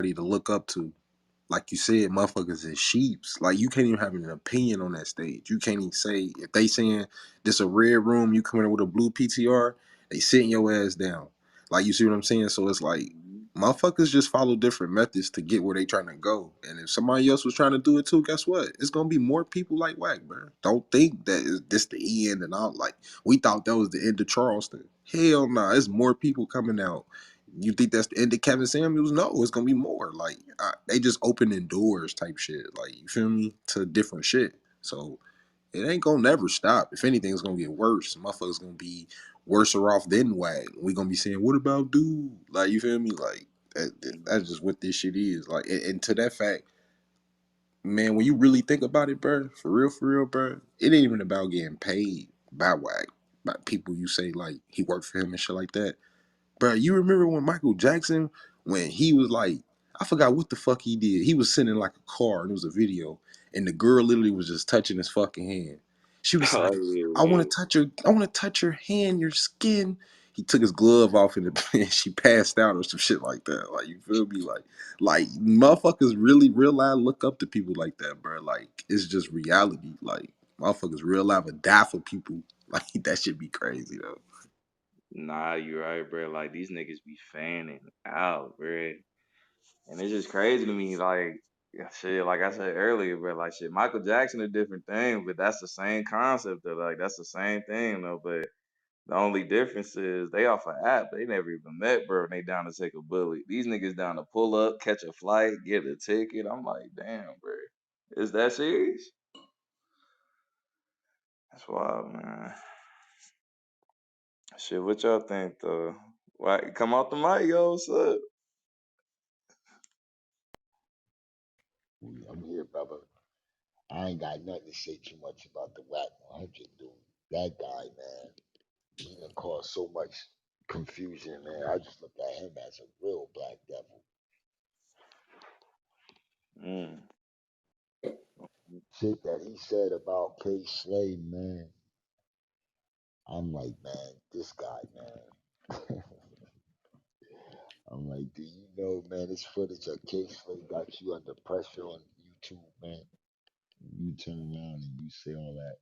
to look up to. Like you said, motherfuckers is sheeps. Like you can't even have an opinion on that stage. You can't even say if they saying this a red room, you coming in with a blue PTR, they sitting your ass down. Like you see what I'm saying? So it's like motherfuckers just follow different methods to get where they trying to go. And if somebody else was trying to do it too, guess what? It's gonna be more people like Wack, bro. Don't think that is this the end and all. Like we thought that was the end of Charleston. Hell no, nah, it's more people coming out. You think that's the end of Kevin Samuels? No, it's gonna be more. Like they just opening doors type shit. Like you feel me to different shit. So it ain't gonna never stop. If anything, it's gonna get worse. Motherfuckers gonna be worse off than Wag. We gonna be saying, "What about dude?" Like you feel me? Like that's just what this shit is. Like and to that fact, man, when you really think about it, bro, for real, bro, it ain't even about getting paid by Wag, by people you say like he worked for him and shit like that. Bro, you remember when Michael Jackson, when he was like, I forgot what the fuck he did. He was sitting in like a car and it was a video, and the girl literally was just touching his fucking hand. She was Oh like, yeah, I want yeah. to touch your, I want to touch your hand, your skin. He took his glove off and she passed out or some shit like that. Like you feel me? Like motherfuckers really real life look up to people like that, bro. Like it's just reality. Like motherfuckers real life would die for people. Like that should be crazy though. Nah, you're right, bro. Like these niggas be fanning out, bro. And it's just crazy to me, like yeah, shit, like I said earlier, but like shit, Michael Jackson a different thing, but that's the same concept of like that's the same thing though. But the only difference is they off an app, they never even met, bro, and they down to take a bullet. These niggas down to pull up, catch a flight, get a ticket. I'm like, damn, bro. Is that serious? That's wild, man. Shit, what y'all think though? Why come off the mic, yo? What's up? I'm here, brother. I ain't got nothing to say too much about the Whack 100 dude. That guy, man, he done caused so much confusion, man. I just look at him as a real black devil. Mm. Shit that he said about K Slay, man. I'm like, man, this guy, man. I'm like, do you know, man, this footage of K Slay got you under pressure on YouTube, man? You turn around and you say all that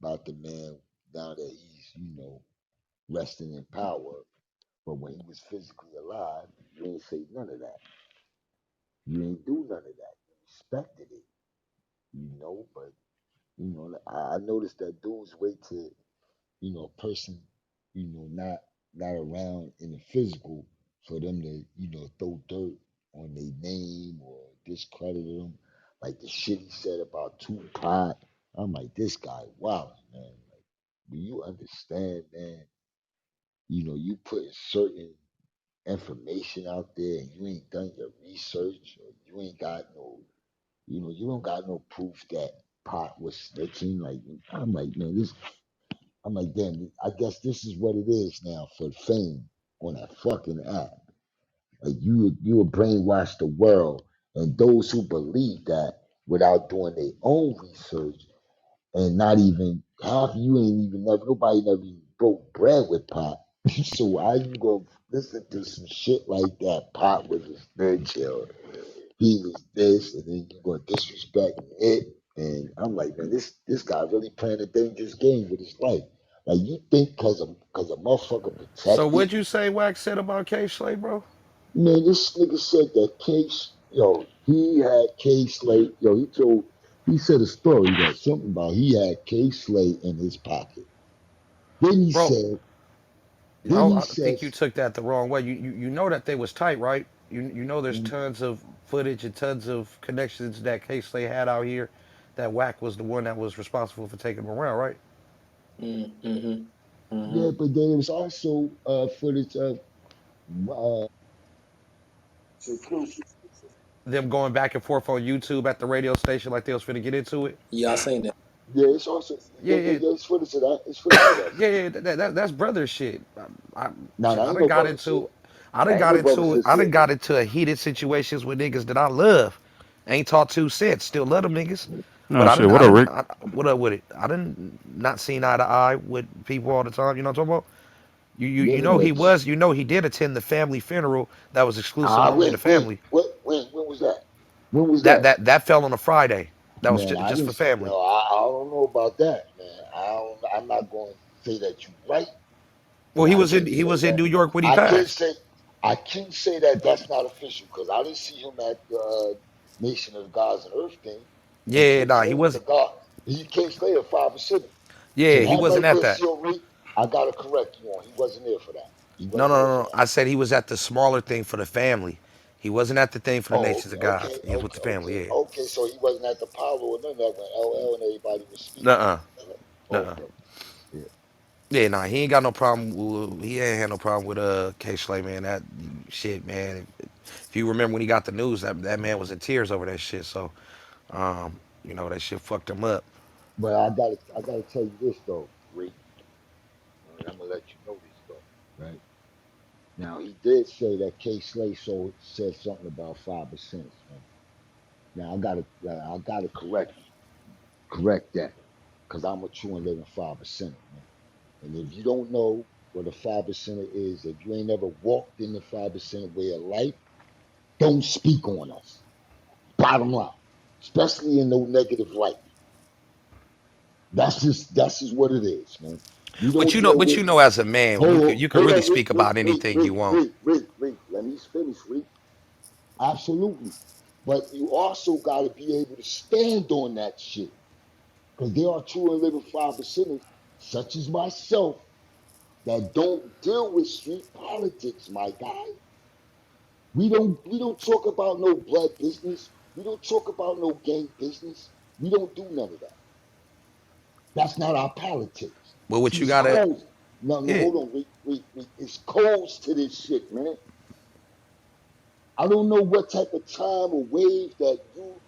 about the man now that he's, resting in power. But when he was physically alive, you ain't say none of that. You ain't do none of that. You respected it, But I noticed that dudes wait to, a person, not around in the physical for them to, throw dirt on their name or discredit them. Like the shit he said about Tupac. I'm like, this guy, wow, man. Like, do you understand, man? You put certain information out there and you ain't done your research or you ain't got no, you don't got no proof that Pot was snitching. Like I'm like, man, I'm like, damn, I guess this is what it is now for fame on that fucking app. Like you will brainwash the world and those who believe that without doing their own research and not even half of you ain't even never nobody never even broke bread with Pop. So how you gonna listen to some shit like that? Pop was a snitch or he was this, and then you gonna disrespect it. And I'm like, man, this guy really playing a dangerous game with his life. Like you think cause a motherfucker So protected, what'd you say Wax said about K Slay, bro? man, this nigga said that Case, he had K Slate, he said a story that something about he had K Slate in his pocket. Then he Bro, said, then he I think you says, took that the wrong way. You know that they was tight, right? You know there's mm, tons of footage and tons of connections that K Slay had out here. That Wack was the one that was responsible for taking him around, right? Mm-hmm. yeah, Mm-hmm. but then there was also footage of uh, Them going back and forth on YouTube at the radio station like they was finna get into it. Yeah, I seen that. yeah, it's also Yeah, yeah, yeah, it's footage of that. It's footage of that. yeah. That's brother shit. Nah, Shit, that ain't no brother shit. That ain't no brother shit. I done got into a heated situations with niggas that I love. Ain't talked 2 cents. Still love them niggas. But Oh shit, what up, Rick? what up with it? I done not seen eye to eye with people all the time. You know what I'm talking about? You living know he at. was, you know he did attend the family funeral that was exclusive Ah, only to family. when was that? When was That that? that fell on a Friday. That was Man, I just didn't. for family. I don't know about that, man. I'm not going to say that you right, Well, and I can't he say was in that. New York when he I can't passed. say. I can't say that that's not official because I didn't see him at the Nation of the Gods and Earth thing. And Yeah, King nah, he Slay was was. a god. He King Slay a 5%. So Yeah, he that wasn't right at there, that. Sylvie, I gotta correct you on. He wasn't there for that. He No, wasn't no, there no, for no. that. I said he was at the smaller thing for the family. He wasn't at the thing for the Oh, Nations okay, of okay, Gods. He was with okay, the okay, family. Yeah. okay. So he wasn't at the Apollo or none of that when LL and everybody was speaking. Nuh-uh. Nuh-uh. Okay, yeah. Yeah, nah, he ain't got no problem. He ain't had no problem with K Slay, man. That shit, man. If you remember when he got the news, that man was in tears over that shit. So, you know, that shit fucked him up. But I gotta tell you this though, Rick, and I'm gonna let you know this though, right? Now he did say that K Slay said something about 5%, man. Now I gotta correct that because I'm a true and living 5%, man. And if you don't know what a 5% is, if you ain't ever walked in the 5% way of life, don't speak on us. Bottom line, especially in no negative light. That's just what it is, man. We don't deal But with. you know, as a man, you could Hold really on, speak about anything you want. Reek. Let me finish, Reek. Absolutely. But you also got to be able to stand on that shit. Because there are true and living 5%ers, such as myself, that don't deal with street politics, my guy. We don't talk about no blood business. We don't talk about no gang business. We don't do none of that. That's not our politics. But what See, you it's gotta, codes. No, yeah. hold on. It's codes to this shit, man. I don't know what type of time or wave that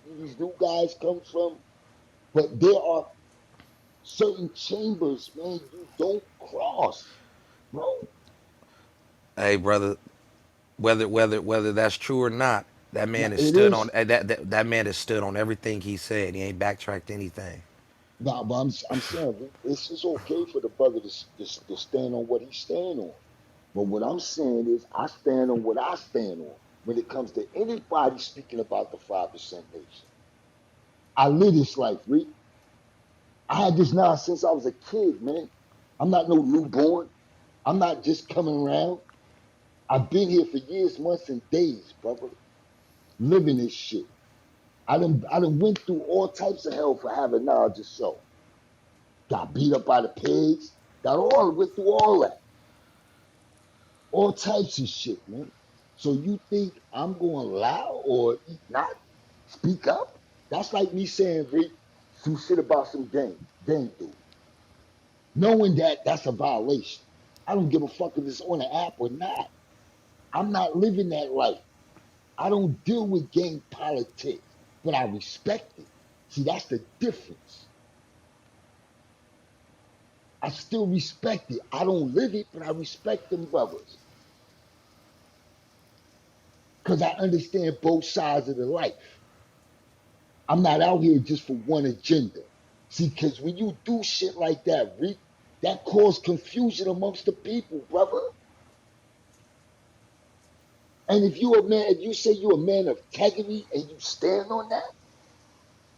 these new guys come from, but there are certain chambers, man, you don't cross, bro. Hey, brother, whether that's true or not, that Now man has it stood on is. that man has stood on everything he said. He ain't backtracked anything. Nah, but I'm saying it's okay for the brother to stand on what he stand on. But what I'm saying is I stand on what I stand on when it comes to anybody speaking about the 5% nation. I live this life, Reek. I had this now since I was a kid, man. I'm not no newborn. I'm not just coming around. I've been here for years, months, and days, brother, living this shit. I done went through all types of hell for having knowledge of self. Got beat up by the pigs. Went through all that. All types of shit, man. So you think I'm going to lie or not speak up? That's like me saying, Rick, some shit about some gang dude. Knowing that that's a violation. I don't give a fuck if it's on the app or not. I'm not living that life. I don't deal with gang politics, but I respect it. See, that's the difference. I still respect it. I don't live it, but I respect them brothers because I understand both sides of the life. I'm not out here just for one agenda. See, because when you do shit like that, Reek, that cause confusion amongst the people, brother. And if you a man, if you say you're a man of integrity and you stand on that,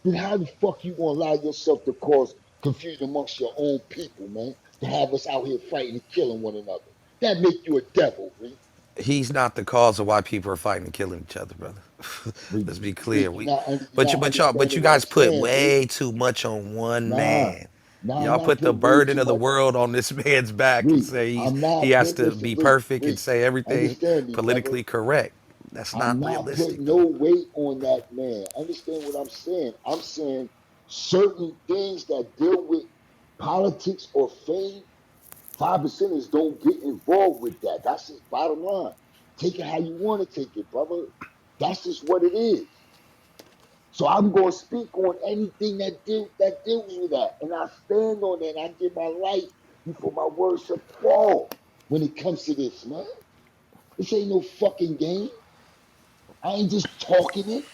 then how the fuck you gonna allow yourself to cause confusion amongst your own people, man? To have us out here fighting and killing one another. That make you a devil, Reek. He's not the cause of why people are fighting and killing each other, brother. Reek, Let's be Reek, clear. you're not But understanding you what I'm guys put saying, Reek. way too much on one Nah, man. I'm Y'all not put the putting way burden too of the much. world on this man's back and Reek, say I'm he not has put. to Listen, be Reek, perfect and Reek. say everything Understand me, brother. politically correct. That's I'm not not realistic, putting no though. weight on that man. Understand what I'm saying? I'm saying certain things that deal with politics or fame, 5%ers don't get involved with that. That's just bottom line. Take it how you want to take it, brother. That's just what it is. So I'm gonna speak on anything that deals with that. And I stand on that and I give my life before my words shall fall when it comes to this, man. This ain't no fucking game. I ain't just talking it.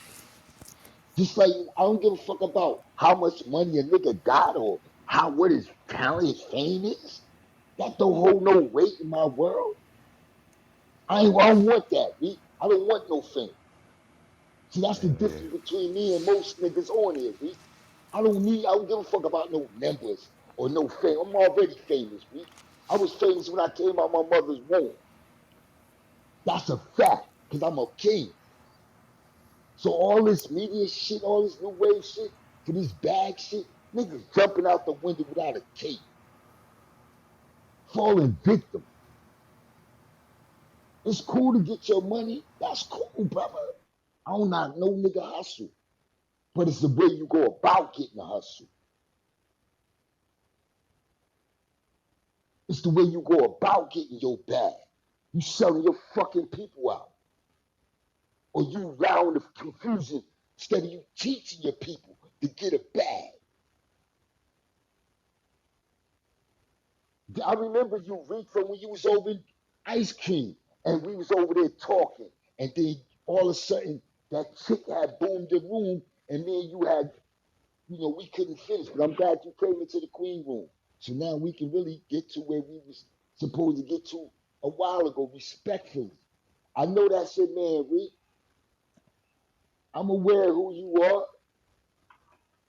Just like I don't give a fuck about how much money a nigga got or how what his talent, his fame is. That don't hold no weight in my world. I don't want that, B. I don't want no fame. See, that's the difference between me and most niggas on here, B. I don't give a fuck about no numbers or no fame. I'm already famous, B. I was famous when I came out my mother's womb. That's a fact, because I'm a king. So all this media shit, all this new wave shit, for this bag shit, niggas jumping out the window without a cape, falling victim. It's cool to get your money. That's cool, brother. I don't knock no nigga hustle. But it's the way you go about getting the hustle. It's the way you go about getting your bag. You selling your fucking people out. Or you allowing the confusion instead of you teaching your people to get a bag. I remember you, Rico, when you was over in ice cream and we was over there talking. And then all of a sudden that chick had boomed the room and me and you had, we couldn't finish. But I'm glad you came into the queen room. So now we can really get to where we was supposed to get to a while ago, respectfully. I know that's your man, Rick. I'm aware of who you are.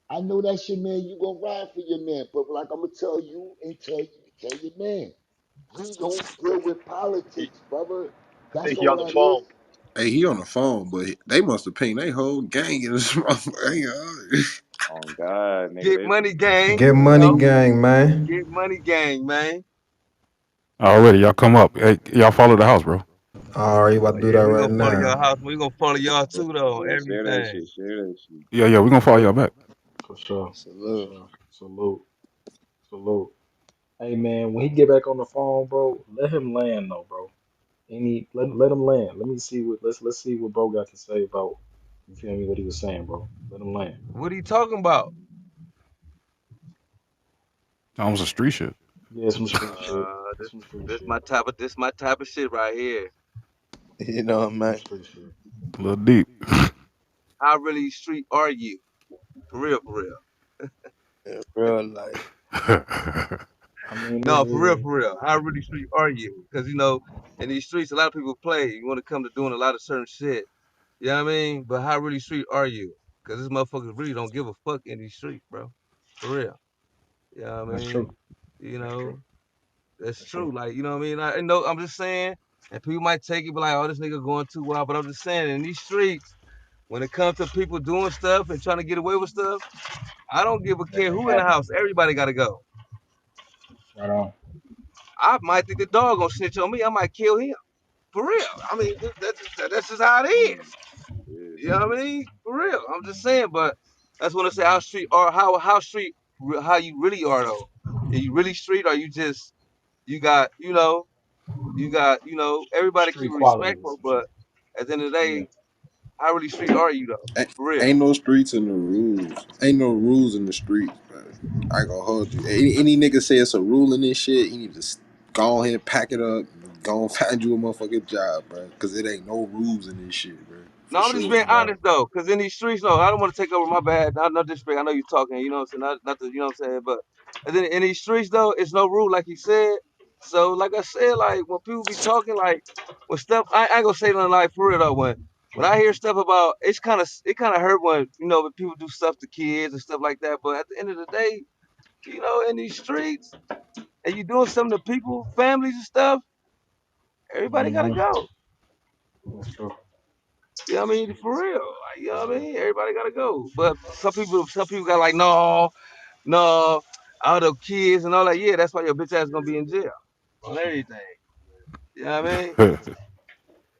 I know that's your man. You gonna ride for your man. But like I'm gonna tell you and tell your man, we don't deal with He, politics, brother. I That's think he on all the that phone. is. Hey, he on the phone, but they must have pinged they whole gang in this motherfucker. Ain't it? On God, nigga, Get they money finna gang, Get you money know? gang, man. Get money gang, man. Already, y'all come up. Hey, y'all follow the house, bro. All right, you about Oh, to do yeah, that we right gonna follow now. your house. We gonna follow y'all too though. yeah, share that Everything. shit, share that shit. Yeah, we gonna follow y'all back. For sure. For Salute. sure. Salute. Salute. Hey man, when he get back on the phone, bro, let him land though, bro. Let him land. Let's see what bro got to say about, you feel me, what he was saying, bro. Let him land. What are you talking about? That was a street shit. Yeah, some street shit. This Some street this shit. my type of this my type of shit right here. You know what, Some man? street shit. A little deep. How really street are you? For real, for real. Yeah, bro, like, I mean, No, this for real, is for real. How really street are you? Because in these streets, a lot of people play when it comes to doing a lot of certain shit. You know what I mean? But how really street are you? Because this motherfuckers really don't give a fuck in these streets, bro. For real. You know what I that's mean? true. You That's true. know, that's That's true. true. Like, you know what I mean? I know I'm just saying, and people might take it, be like, oh, this nigga going too wild. But I'm just saying, in these streets, when it comes to people doing stuff and trying to get away with stuff, I don't give a That care ain't who in the happening. house. Everybody gotta go. Right on. I might think the dog gonna snitch on me. I might kill him. For real. I mean, that's just how it is. Mm, yeah, You know what I mean? For real. I'm just saying, but that's when I say how street or how street how you really are though. Are you really street or you just you got everybody keep Street it qualities. respectful, but at the end of the Yeah. day, how really street are you though? ain't, For real. ain't no streets in the rules. Ain't no rules in the streets, man. I ain't gonna hold you. Any nigga say it's a rule in this shit, you need to go ahead, pack it up, and go and find you a motherfucking job, bro. Cause it ain't no rules in this shit, bro. For No, I'm just sure. being Right. honest though, because in these streets, no, I don't want to take over my bad. Not disrespect. I know you're talking, you know what I'm saying? Not the, you know what I'm saying? But and then in these streets though, it's no rule, like you said. So like I said, like when people be talking, like when stuff, I ain't gonna say nothing like for real though. When I hear stuff about, it kind of hurt when when people do stuff to kids and stuff like that. But at the end of the day, in these streets, and you doing something to people, families and stuff, everybody gotta Mm-hmm. go. That's true. You know what I mean? For real. Like, you know what I mean? Everybody gotta go. But some people got like, no, no, all the kids and all that. Yeah, that's why your bitch ass gonna be in jail on everything. You know what I mean?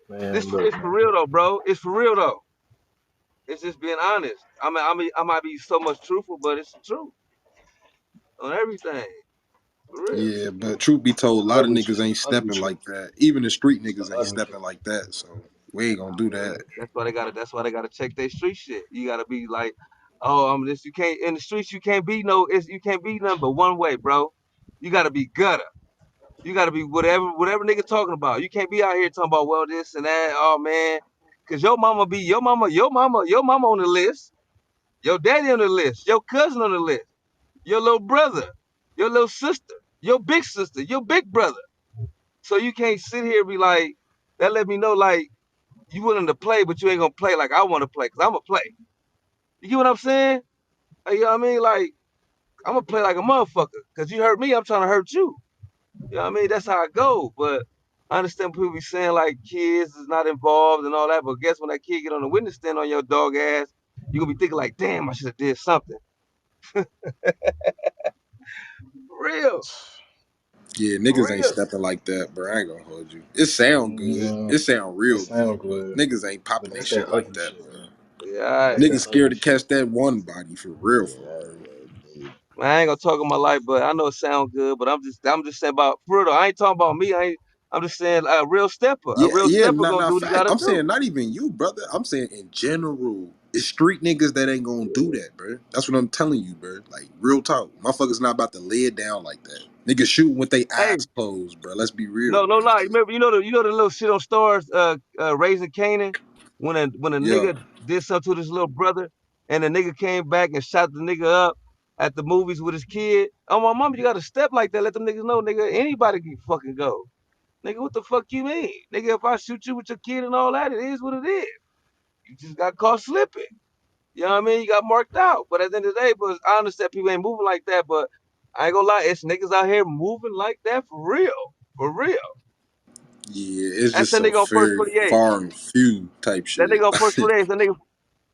Man, This look, it's for man. real though, bro. It's for real though. It's just being honest. I might be so much truthful, but it's the truth on everything. For real. Yeah, but truth be told, a lot of Ugly niggas truth. ain't Ugly stepping truth. like that. Even the street It's the niggas ain't ugly stepping truth. like that. So we ain't gonna do Yeah, that. that's why they gotta check their street shit. You gotta be like, oh, this you can't in the streets. You can't be you can't be nothing but one way, bro. You gotta be gutter. You gotta be whatever nigga talking about. You can't be out here talking about well this and that. Oh man, cause your mama on the list, your daddy on the list, your cousin on the list, your little brother, your little sister. your big sister, your big brother. So you can't sit here and be like, that let me know like you willing to play, but you ain't gonna play like I want to play, cause I'm gonna play. You get what I'm saying? Like, you know what I mean? Like I'm gonna play like a motherfucker, cause you hurt me, I'm trying to hurt you. You know what I mean? That's how I go. But I understand people be saying like kids is not involved and all that, but guess when that kid get on the witness stand on your dog ass, you gonna be thinking like, damn, I should have did something. For real, Yeah, for niggas ain't real. stepping like that, bro. I ain't gonna hold you. It sound good. Yeah, It sound it real sound good, but good, niggas ain't but popping their that's that shit like ugly that, shit, bro. man. Yeah, all right. That's that Niggas scared ugly to shit. catch that one body for real, Yeah, for that, real. yeah, I ain't gonna talk in my life, but I know it sound good. But I'm just saying about for real though. I ain't talking about me. I'm just saying a real stepper. A Yeah, real yeah, stepper not gonna not do what he fact. gotta I'm do. saying not even you, brother. I'm saying in general. It's street niggas that ain't gonna do that, bro. That's what I'm telling you, bro. Like real talk. Motherfuckers not about to lay it down like that. Niggas shooting with they Hey, eyes closed, bro. Let's be real, no, no bro. lie. Remember, you know the little shit on stars, raising Canaan, when a Yeah. nigga did something to his little brother, and the nigga came back and shot the nigga up at the movies with his kid. Oh my mama, you gotta step like that. Let them niggas know, nigga. Anybody can fucking go. Nigga, what the fuck you mean? Nigga, if I shoot you with your kid and all that, it is what it is. You just got caught slipping. You know what I mean? You got marked out. But at the end of the day, but I understand people ain't moving like that, but I ain't gonna lie, it's niggas out here moving like that for real. For real. Yeah, it's That's just that so nigga on first very 48. far and few type That shit. nigga on first 48.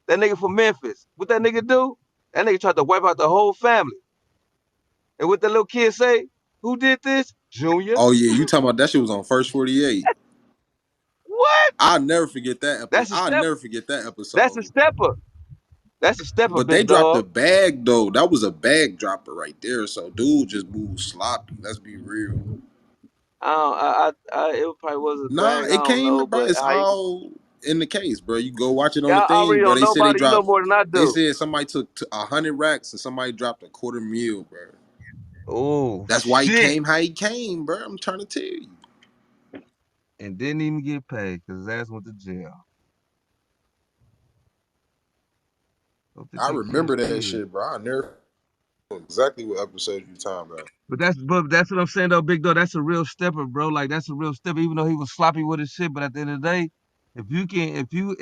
That nigga from Memphis. What that nigga do? That nigga tried to wipe out the whole family. And what the little kid say? Who did this? Junior. Oh yeah, you talking about that shit was on First 48. What? I'll never forget that episode. That's a I'll step. never forget that That's a episode. stepper. That's a stepper, But they big dropped the dog. bag though. That was a bag dropper right there. So dude just moved sloppy. Let's be real. It probably was a Nah, bag. I it don't came, know, bro. but It's all in the case, bro. You go watch it on the y'all thing, already bro. don't They know said they about it. You know dropped. more than I They do. said somebody took 100 racks and somebody dropped a quarter mil, bro. Oh That's why he shit! came how he came, bro. I'm trying to tell you. And didn't even get paid because his ass went to jail. Don't think I that kid remember that still. shit, bro. I never know exactly what episode you talking about. But that's what I'm saying though, big dog. That's a real stepper, bro. Like that's a real stepper. Even though he was sloppy with his shit, but at the end of the day, if you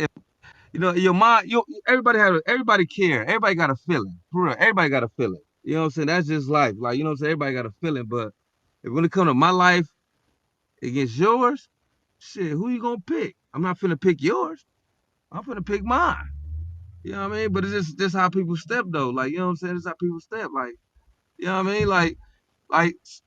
know your mind, everybody care. Everybody got a feeling. For real, everybody got a feeling. You know what I'm saying? That's just life. Like you know what I'm saying. Everybody got a feeling. But if when it come to my life against yours, shit, who you gonna pick? I'm not finna pick yours. I'm finna pick mine. You know what I mean? But it's just how people step though. Like you know what I'm saying? It's how people step. Like you know what I mean? Like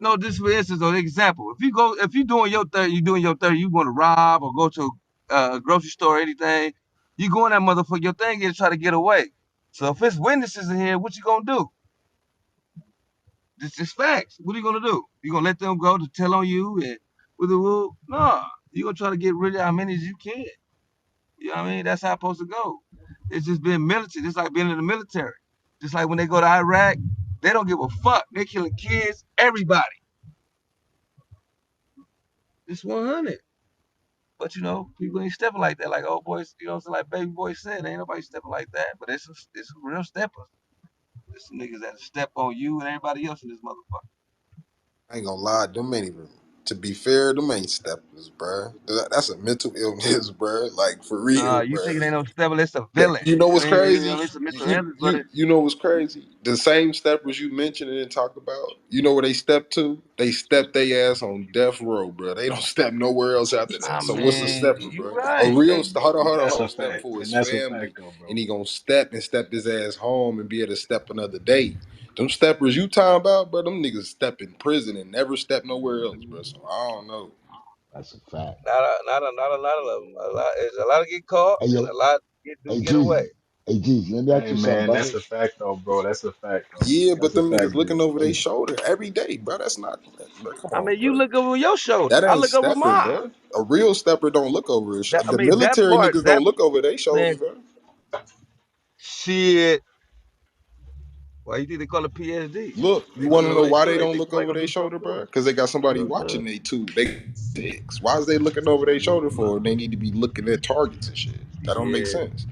no, this for instance, or example. If you doing your 30, you doing your 30, you want to rob or go to a grocery store or anything, you go in that motherfucker, your thing is try to get away. So if it's witnesses in here, what you gonna do? This is facts. What are you gonna do? You gonna let them go to tell on you and with the rule? No, you gonna try to get rid of how many as you can. You know what I mean? That's how it's supposed to go. It's just being military, just like being in the military. Just like when they go to Iraq, they don't give a fuck. They killing kids, everybody. It's 100. But you know, people ain't stepping like that. Like old boys, you know what I'm saying? Like baby boy said, ain't nobody stepping like that. But it's some real steppers. It's some niggas that step on you and everybody else in this motherfucker. I ain't gonna lie, them ain't even. To be fair, them ain't steppers, bro. That's a mental illness, bro. Like for Nah, real, you bro. thinking ain't no stepper, it's a That, villain. you know I what's mean, crazy? it's a mental You illness, but you it, you know what's crazy? The same steppers you mentioned and talk about. You know where they step to? They step their ass on death row, bro. They don't step nowhere else after that. I So what's a mean, stepper, you bro? A right. real hold That's on. a Step fact, for and his that's a family, fact though, and bro. he gonna step his ass home and be able to step another day. Them steppers you talking about, bro? Them niggas step in prison and never step nowhere else, bro. So I don't know. that's a fact. Not a lot of them. There's a lot of get caught Hey and yo, a lot do hey get away. Jesus, hey Jesus, let me ask Hey you something, man, that's brother. a fact though, bro. That's a fact though. Yeah, but That's a them niggas fact, looking G. over their Hey, shoulder every day, bro. That's not, bro. Come I on, mean, you bro. look over your shoulder. That I ain't look over stepping, mine. bro. A real stepper don't look over his. I The mean, that military part, niggas that don't look over their shoulder, man, bro. shit. Why you think they call it PSD? Look, you They look want to over know their why they shoulder. They don't think look somebody over gonna their do shoulder, something to bro? them. Because they got You somebody know what I'm saying? watching they too. They six. Why is they looking over their shoulder for? They need to be looking at targets and shit. That don't make Yeah, sense.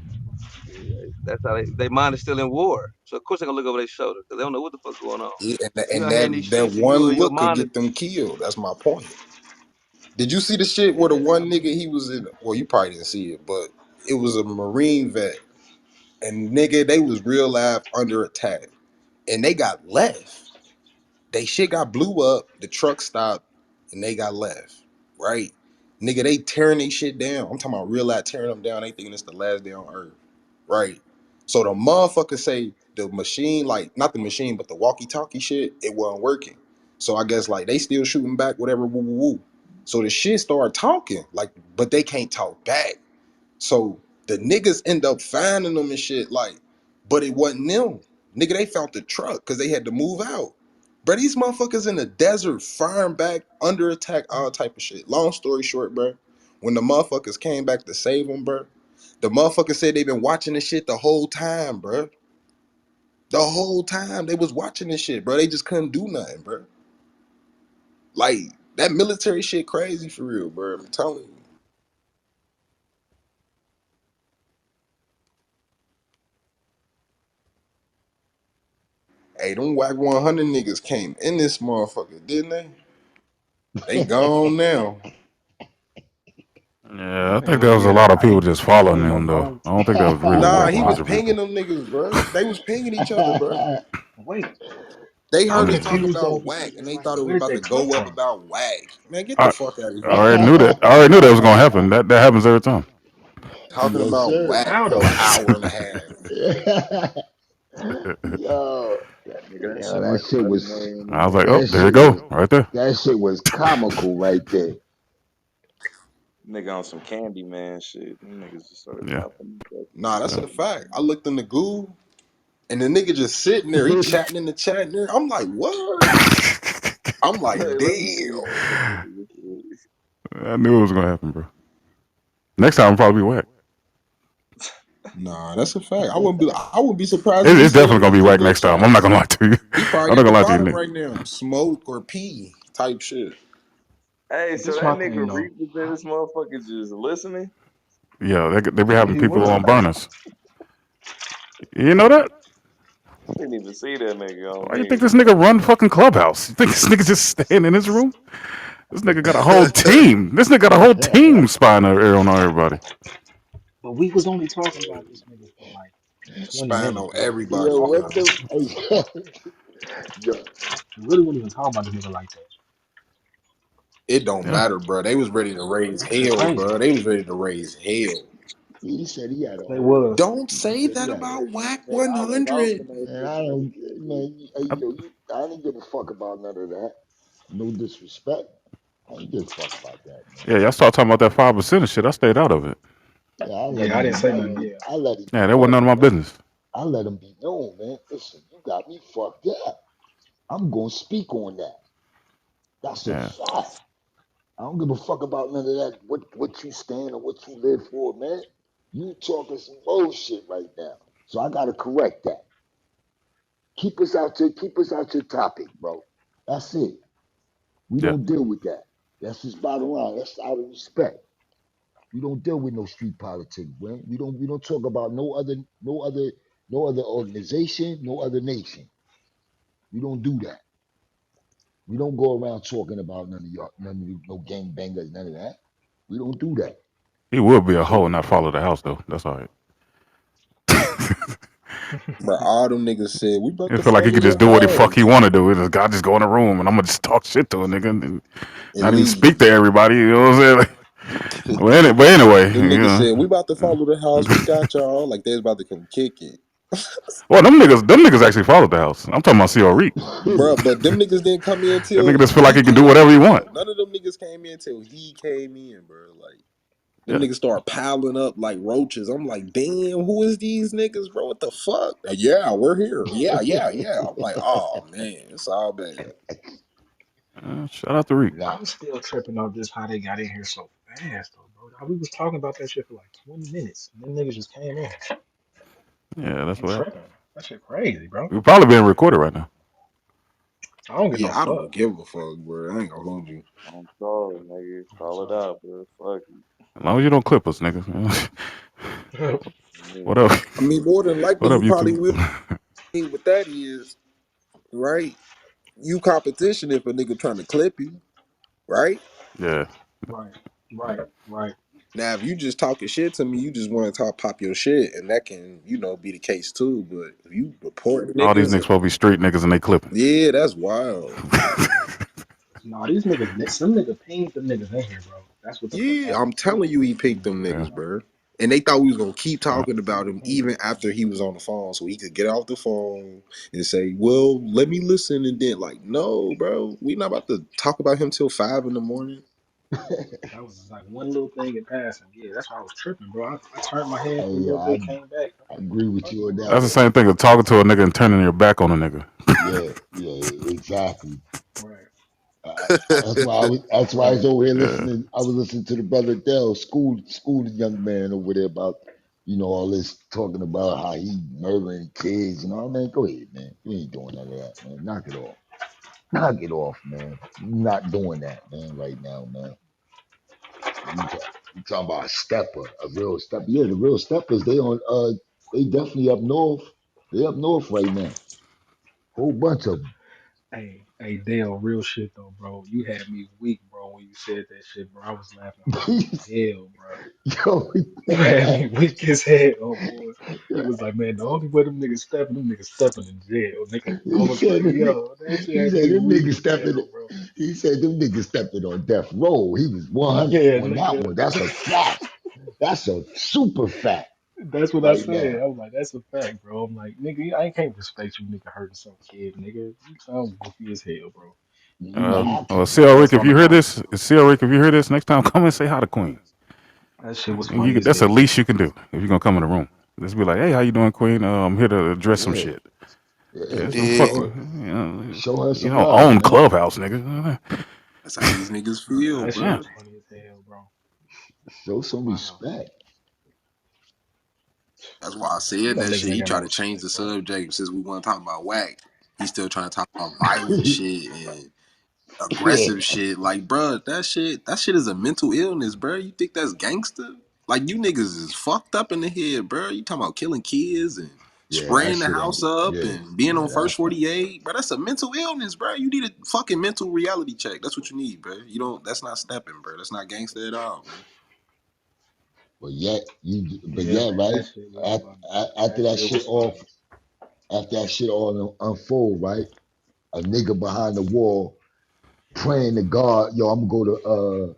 yeah. That's how they mind is still in war. So of course they're gonna look over their shoulder because they don't know what the fuck going on. Yeah, You and out here in these that streets and one your look could mind is get them killed. That's my point. Did you see the shit where the yeah. one nigga he was in? Well, you probably didn't see it, but it was a Marine vet, and nigga, they was real life under attack, and they got left. They shit got blew up, the truck stopped, and they got left. Right? Nigga, they tearing they shit down. I'm talking about real life tearing them down. They thinking it's the last day on earth. Right? So the motherfucker say the machine, like not the machine, but the walkie-talkie shit, it wasn't working. So I guess like they still shooting back, whatever, woo woo woo. So the shit started talking, like, but they can't talk back. So the niggas end up finding them and shit, like, but it wasn't them. Nigga, they found the truck because they had to move out. Bro, these motherfuckers in the desert, firing back, under attack, all type of shit. Long story short, bro, when the motherfuckers came back to save them, bro, the motherfuckers said they been watching this shit the whole time, bro. The whole time they was watching this shit, bro. They just couldn't do nothing, bro. Like, that military shit crazy for real, bro. I'm telling you. Hey, them whack 100 niggas came in this motherfucker, didn't they? They gone now. Yeah, I think Hell there was a yeah, lot of I people ain't just I following ain't him gonna though. lie. I don't think that was really Nah, like he was 100 pinging people. them niggas, bro. They was pinging each other, bro. Wait, They I'm heard us talk Mm. confused though about whack, because and it's they like, thought it was where did about they to come go up from? about whack. Man, get the I, fuck out of I here. already knew that. I already knew that was gonna happen. That happens every time. Talking Yes, about sir. whack How for an though? hour and a half. Yo, Nigga, that yo, shit that was shit funny, was I was man. like, oh, that there you shit go, was right there. that shit was comical right there. Nigga on some candy man shit. Them niggas just started Yeah. popping. Nah, that's Yeah. a fact. I looked in the goo, and the nigga just sitting there. He chatting in the chat. And I'm like, what? I'm Hey, like, let me see damn. what this nigga is. I knew it was gonna happen, bro. Next time, I'll probably be whack. Nah, that's a fact. I wouldn't be surprised if he It's said definitely it gonna be in whack J-Day next time. I'm not chats. gonna lie to you. He I'm probably not at the gonna lie to you, bottom Nick. right now. Smoke or pee type shit. Hey, so This that my nigga thing though. Reap was in this motherfucker just listening? Yeah, they be Yeah, having he people was. on burners. You know that? I didn't even see that nigga on Why you me. think this nigga run fucking clubhouse? You think this nigga just staying in his room? This nigga got a whole team. This nigga got a whole team spying on everybody. But we was only talking about this nigga for like 20 Spying minutes, on bro. We wasn't everybody, Yo, talking what bro. about this the nigga. yo, We really wasn't even talking about this nigga like that. It don't Yeah. matter, bro. They was ready to raise That shit hell, crazy. bro. They was ready to raise hell. he said he had a They whole was. Don't he say said he that had a about Whack Man, I like I was 100. gonna man, say I some don't shit. man, hey yo, I didn't give a fuck about none of that. No disrespect. I ain't give a fuck about that, man. Yeah, y'all start talking about that 5% and shit. I stayed out of it. Yeah, I let Yeah, I him didn't be say nothing. known. Yeah. I let it be Yeah, that wasn't none of known, my man. business. I let him be known, man. Listen, you got me fucked up. I'm gonna speak on that. That's a Yeah. fact. I don't give a fuck about none of that. What you stand or what you live for, man. You talking some bullshit right now. So I gotta correct that. Keep us out your topic, bro. That's it. We Yeah. don't deal with that. That's just bottom line. That's out of respect. We don't deal with no street politics, man. We don't talk about no other organization, no other nation. We don't do that. We don't go around talking about none of you, no gangbangers, none of that. We don't do that. He would be a hoe So and not follow the house, though. That's all right. Bro, all them niggas said, we about It to feel like he follow could just the do what the fuck he house. want to do. This guy just go in the room and I'm gonna just talk shit to a nigga and And not even speak leave. to everybody. You know what I'm saying? Like, Them but anyway, you niggas know. said, we about to follow the house. We got y'all. Like they was about to come kick it. Well, them niggas actually followed the house. I'm talking about CR Reap. Bro, but them niggas didn't come in That till nigga just feel like he he can do came whatever he in, want. bro. None of them niggas came in till he came in, bro. Like, them Yeah. niggas start piling up like roaches. I'm like, damn, who is these niggas, bro? What the fuck? Yeah, we're here. Yeah, yeah, yeah. I'm like, oh man, it's all bad. Shout out to Reap. nah, I'm still tripping off just how they got in here so fast, though, bro. We was talking about that shit for like 20 minutes, and them niggas just came in. Yeah, that's I'm what happened. tripping. That shit crazy, bro. We probably being recorded right now. I don't get no Yeah, I fuck. don't give a fuck, bro. I ain't gonna hold you. I'm sorry, nigga. Call it So, out, bro. Fuck it. As long as you don't clip us, nigga. What up? I mean, more than likely, What up, you probably YouTube? will. What that is, right? You competition if a nigga trying to clip you, right? Yeah. Right, right, right. Now, if you just talking shit to me, you just want to talk pop your shit, and that can, be the case too. But if you report All these niggas, niggas supposed to be street niggas and they clipping. yeah, that's wild. No, these niggas, some nigga pinged them niggas in here, bro. That's what the fuck Yeah, I'm happened. telling you, he picked them Yeah. niggas, bro. And they thought we was gonna keep Yeah. talking about Nigga him pinged even them after he was on the phone, so he could get off the phone and say, "Well, let me listen." And then, like, no, bro, we not about to talk about him till 5 in the morning. That was just like one little thing in passing. Yeah, that's why I was tripping, bro. I turned my head for a Hey, little I bit, came back. I'm I like, what agree the with fuck you on going that That's on? the one. same thing as talking to a nigga and turning your back on a nigga. Yeah, yeah, exactly. Right, That's why I was. That's why I was right. over here Yeah. listening. I was listening to the brother Dell, school young man over there about, all this talking about how he murdering kids and all. Man, go ahead, man. You ain't doing none of that, man. Knock it off. Knock it off, man. You not doing that, man. Right now, man. You talk, you talking about a stepper, a real stepper. Yeah, the real steppers. They on. They definitely up north. They up north right now. Whole bunch of them. Hey, Dale, real shit though, bro. You had me weak, bro, when you said that shit, bro. I was laughing hard as hell, bro. Yo, You had me weak as hell, boy. You was like, man, the only way them niggas stepping in jail, nigga. I he was like, said, them, yo, that shit he had said me them weak niggas as stepping. hell, bro. He said them niggas stepping on death row. He was 100 Yeah, on that nigga. one. That's a fact. That's a super fact That's what I right said. now. I was like, that's a fact, bro. I'm like, nigga, I can't respect you, nigga, hurting some kid, nigga. You sound goofy as hell, bro. You not have to. CL That's Rick, if on the you hear conscience, this, bro. CL Rick, if you hear this, next time come and say hi to Queen. That shit was And funny as that's the hell. least you can do if you're gonna come in the room. Just be like, hey, how you doing, Queen? I'm here to address some Yeah, shit. Yeah, yeah. just don't fuck Yeah, with, Show show her you some know, love, own man. Clubhouse, nigga. that's how these niggas Nah, feel, that shit Yeah. bro. was funny as hell, bro. Show some Wow. respect. That's why I You said know that niggas shit. ain't He got no tried to change respect, the bro. subject since we weren't talking about whack. He's still trying to talk about violent shit and Yeah, aggressive shit. Like, bro, that shit is a mental illness, bro. You think that's gangster? Like, you niggas is fucked up in the head, bro. You talking about killing kids and yeah. That spraying the shit house ain't. up Yeah, and being on yeah. first 48, bro. That's a mental illness, bro. You need a fucking mental reality check. That's what you need, bro. You don't. That's not stepping, bro. That's not gangster at all, bro. But yet you. But Yeah, yeah, man, right. that shit was funny. After That that shit shit was off. funny. After that shit all unfold, right? A nigga behind the wall praying to God, yo, I'm gonna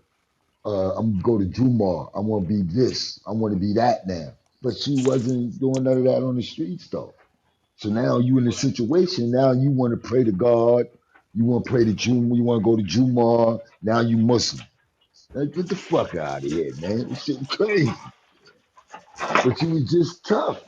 go to Jumar. I want to be this. I want to be that now. But you wasn't doing none of that on the streets though. So now you in a Right. situation. Now you want to pray to God. You want to pray to Jumar. You want to go to Jumar. Now you Muslim. Like, get the fuck out of here, man. This shit crazy. But you was just tough.